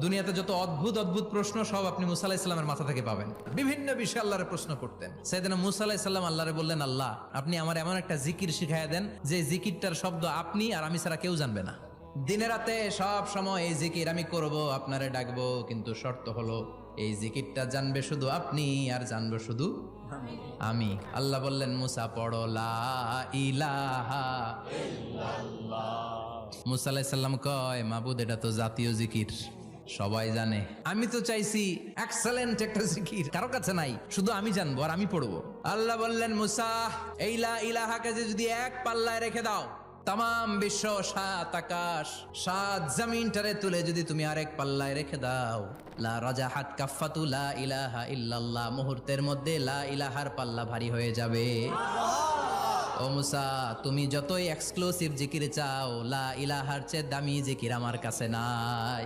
দুনিয়াতে যত অদ্ভুত অদ্ভুত প্রশ্ন সব আপনি মুসা আলাইহিস সালামের মাথা থেকে পাবেন। বিভিন্ন বিষয়ে আল্লাহরে প্রশ্ন করতেন। সাইয়েদনা মুসা আলাইহিস সালাম আল্লাহরে বললেন, আল্লাহ আপনি আমার এমন একটা জিকির শিখাইয়া দেন যে জিকিরটার শব্দ আপনি আর আমি ছাড়া কেউ জানবে না। দিনে রাতে সব সময় এই জিকির আমি করব, আপনারে ডাকবো, কিন্তু শর্ত হলো এই জিকিরটা জানবে শুধু আপনি আর জানবো শুধু আমি। আল্লাহ বললেন, মুসা পড়ো লা ইলাহা ইল্লাল্লাহ। মুসা আলাইহিস সালাম কয়, মাবুদ এটা তো জাতীয় জিকির, সবাই জানে। আমি তো চাইছি এক্সেলেন্ট একটা জিকির, কারো কাছে নাই, শুধু আমি জানবো আর আমি পড়বো। আল্লাহ বললেন, মুসা এই লা ইলাহাকে যদি এক পাল্লায় রেখে দাও, তাম বিশ্ব, সাত আকাশ, সাত জমিনটারে তুলে যদি তুমি আরেক পাল্লায় রেখে দাও, লা রাজাহাত কাফাতু লা ইলাহা ইল্লাল্লাহ, মুহূর্তের মধ্যে লা ইলাহার পাল্লা ভারী হয়ে যাবে। ও মুসা, তুমি যতই এক্সক্লুসিভ জিকির চাও, লা ইলাহার চেয়ে দামি জিকির আমার কাছে নাই।